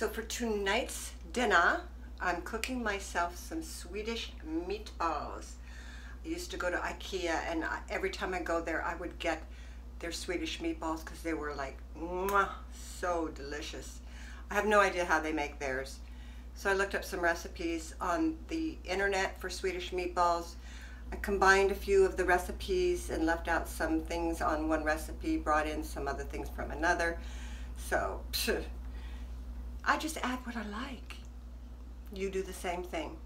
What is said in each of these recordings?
So for tonight's dinner, I'm cooking myself some Swedish meatballs. I used to go to IKEA, and every time I go there, I would get their Swedish meatballs because they were like, mwah, so delicious. I have no idea how they make theirs. So I looked up some recipes on the internet for Swedish meatballs. I combined a few of the recipes and left out some things on one recipe, brought in some other things from another. So, I just add what I like. You do the same thing.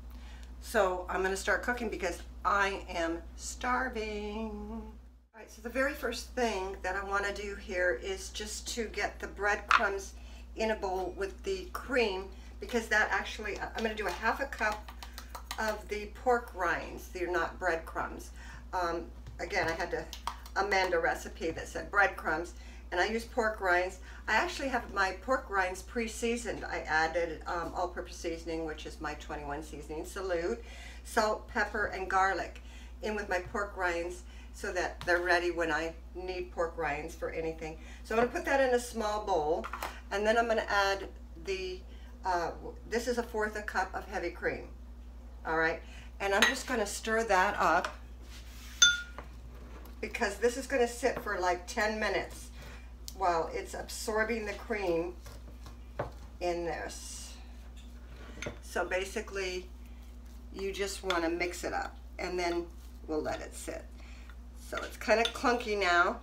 So I'm gonna start cooking because I am starving. All right, so the very first thing that I wanna do here is just to get the breadcrumbs in a bowl with the cream, because that actually, I'm gonna do a half a cup of the pork rinds. They're not breadcrumbs. Again, I had to amend a recipe that said breadcrumbs, and I use pork rinds. I actually have my pork rinds pre-seasoned. I added all-purpose seasoning, which is my 21 seasoning, salute, salt, pepper, and garlic in with my pork rinds so that they're ready when I need pork rinds for anything. So I'm gonna put that in a small bowl, and then I'm gonna add the, this is 1/4 cup of heavy cream, all right? And I'm just gonna stir that up because this is gonna sit for like 10 minutes while it's absorbing the cream in this. So basically, you just want to mix it up, and then we'll let it sit. So it's kind of clunky now.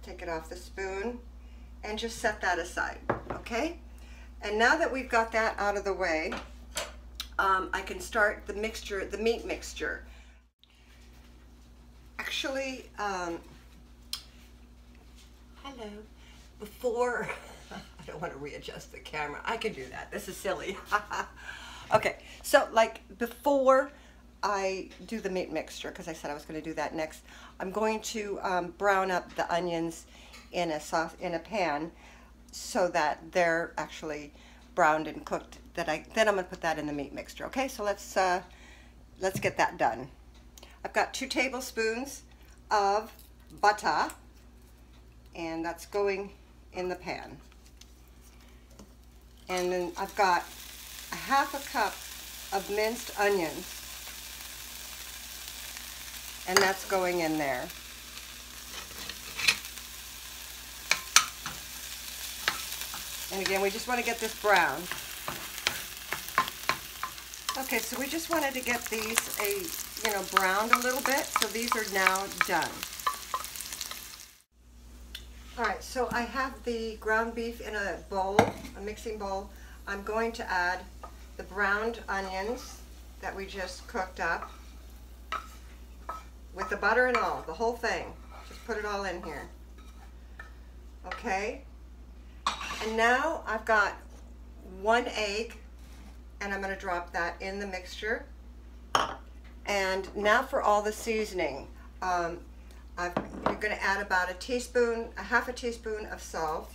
Take it off the spoon and just set that aside, okay? And now that we've got that out of the way, I can start the mixture, the meat mixture. Actually, hello. Before, I don't want to readjust the camera. I can do that. This is silly. Okay, so like before I do the meat mixture, because I said I was going to do that next, I'm going to brown up the onions in a pan so that they're actually browned and cooked. Then I'm going to put that in the meat mixture. Okay, so let's get that done. I've got 2 tablespoons of butter, and that's going in the pan. And then I've got 1/2 cup of minced onions, and that's going in there. And again, we just want to get this brown. Okay, so we just wanted to get these browned a little bit, so these are now done. All right, so I have the ground beef in a bowl, a mixing bowl. I'm going to add the browned onions that we just cooked up with the butter and all, the whole thing. Just put it all in here. Okay, and now I've got 1 egg, and I'm going to drop that in the mixture. And now for all the seasoning. You're going to add about 1/2 teaspoon of salt,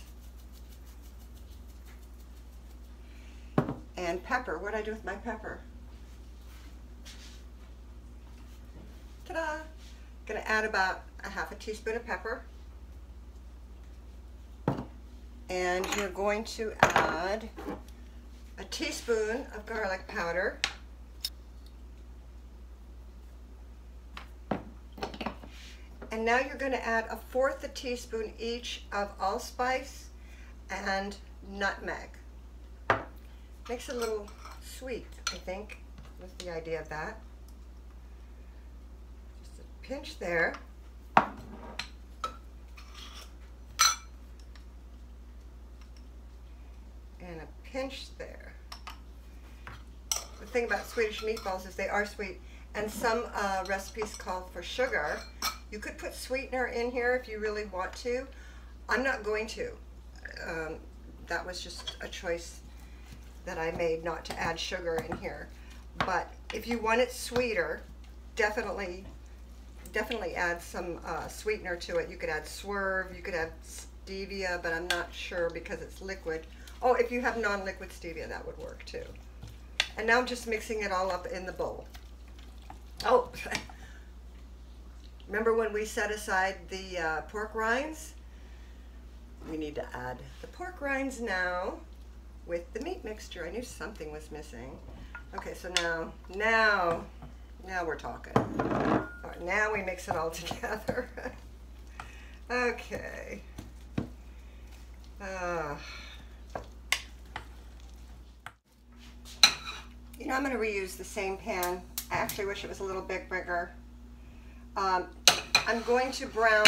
and pepper. What do I do with my pepper? Ta-da! Going to add about 1/2 teaspoon of pepper, and you're going to add 1 teaspoon of garlic powder. And now you're going to add 1/4 teaspoon each of allspice and nutmeg. Makes it a little sweet, I think, was the idea of that. Just a pinch there. And a pinch there. The thing about Swedish meatballs is they are sweet, and some recipes call for sugar. You could put sweetener in here if you really want to. I'm not going to. That was just a choice that I made not to add sugar in here. But if you want it sweeter, definitely add some sweetener to it. You could add swerve, you could add stevia, but I'm not sure because it's liquid. Oh, if you have non-liquid stevia, that would work too. And now I'm just mixing it all up in the bowl. Oh, remember when we set aside the pork rinds? we need to add the pork rinds now with the meat mixture. I knew something was missing. Okay, so now we're talking. All right, now we mix it all together. Okay. You know, I'm going to reuse the same pan. I actually wish it was a little bit bigger. I'm going to brown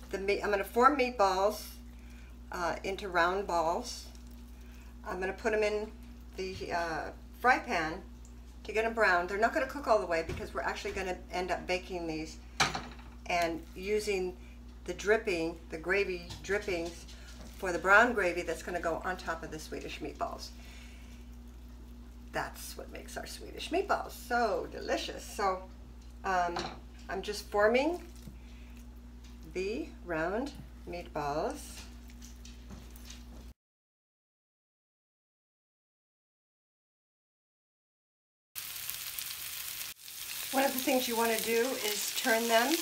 the meat. I'm going to form meatballs into round balls. I'm going to put them in the fry pan to get them brown. They're not going to cook all the way because we're actually going to end up baking these and using the dripping, the gravy drippings for the brown gravy that's going to go on top of the Swedish meatballs. That's what makes our Swedish meatballs so delicious. So I'm just forming the round meatballs. One of the things you want to do is turn them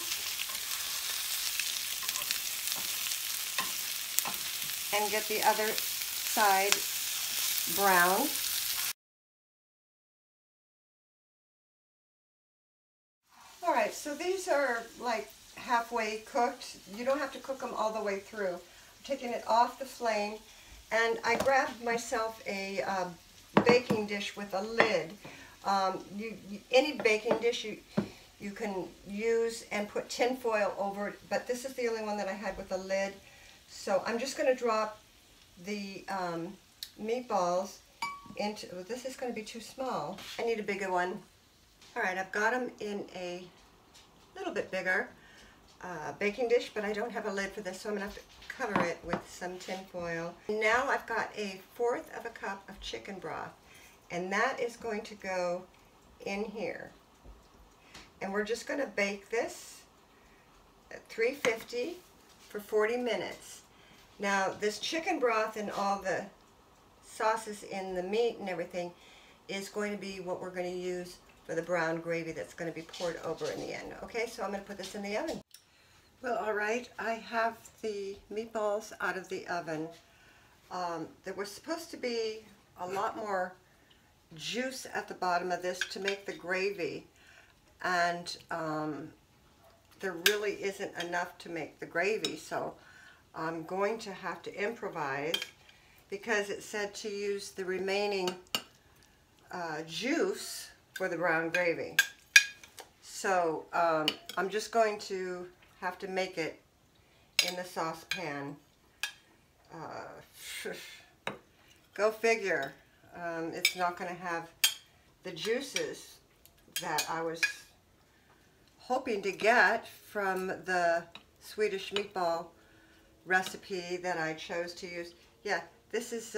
and get the other side brown. Alright, so these are like halfway cooked. You don't have to cook them all the way through. I'm taking it off the flame, and I grabbed myself a baking dish with a lid. Any baking dish you can use and put tin foil over it, but this is the only one that I had with a lid. So I'm just going to drop the meatballs into, oh, this is going to be too small. I need a bigger one. Alright, I've got them in a little bit bigger baking dish, but I don't have a lid for this, so I'm going to have to cover it with some tin foil. Now I've got 1/4 of a cup of chicken broth, and that is going to go in here. And we're just going to bake this at 350 for 40 minutes. Now this chicken broth and all the sauces in the meat and everything is going to be what we're going to use for the brown gravy that's going to be poured over in the end. Okay, so I'm going to put this in the oven. Well, alright, I have the meatballs out of the oven. There was supposed to be a lot more juice at the bottom of this to make the gravy, and there really isn't enough to make the gravy, so I'm going to have to improvise because it said to use the remaining juice for the brown gravy. So I'm just going to have to make it in the saucepan. Go figure. It's not going to have the juices that I was hoping to get from the Swedish meatball recipe that I chose to use. Yeah, this is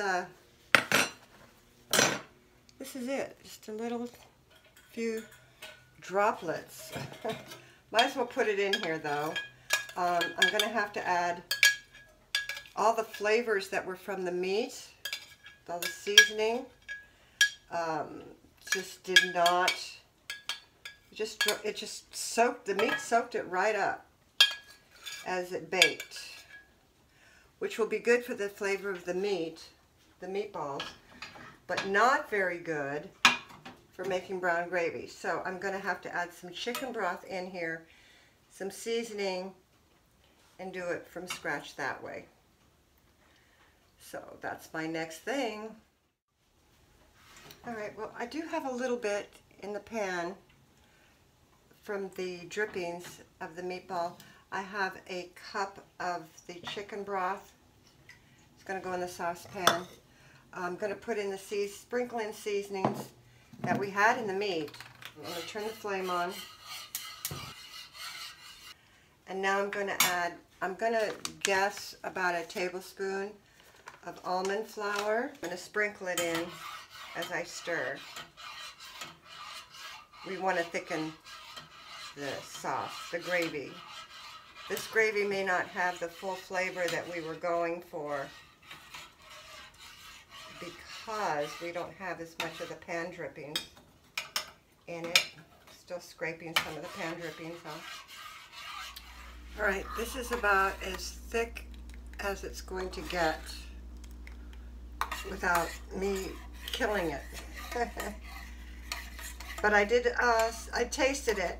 it. Just a little few droplets. Might as well put it in here though. I'm going to have to add all the flavors that were from the meat, all the seasoning. Just did not, it just soaked, the meat soaked it right up as it baked, which will be good for the flavor of the meat, the meatballs, but not very good for making brown gravy. So I'm going to have to add some chicken broth in here, some seasoning, and do it from scratch that way. So that's my next thing. Alright, well, I do have a little bit in the pan from the drippings of the meatball. I have a cup of the chicken broth. It's going to go in the saucepan. I'm going to put in the sprinkle in seasonings that we had in the meat. I'm going to turn the flame on. And now I'm going to guess about a tablespoon of almond flour. I'm going to sprinkle it in as I stir. We want to thicken the sauce, the gravy. This gravy may not have the full flavor that we were going for because we don't have as much of the pan drippings in it. Still scraping some of the pan drippings off. Alright, this is about as thick as it's going to get without me killing it. But I did, I tasted it.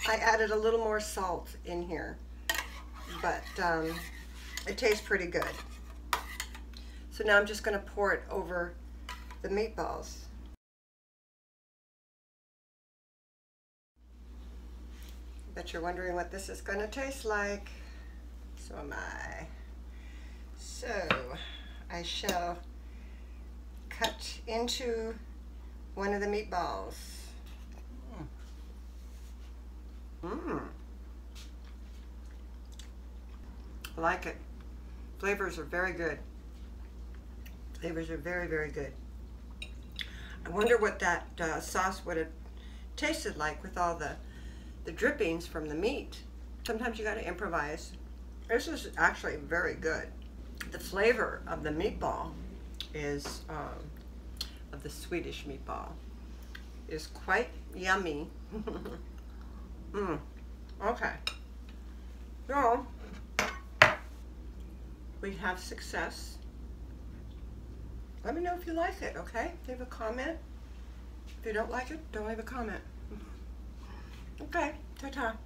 I added a little more salt in here, but it tastes pretty good. So now I'm just going to pour it over the meatballs. Bet you're wondering what this is going to taste like. So am I. So I shall cut into one of the meatballs. I like it. Flavors are very good. Flavors are very, very good. I wonder what that sauce would have tasted like with all the drippings from the meat. Sometimes you got to improvise. This is actually very good. The flavor of the meatball is, of the Swedish meatball, is quite yummy. Okay. So, we have success. Let me know if you like it, okay? Leave a comment. If you don't like it, don't leave a comment. Okay, ta-ta.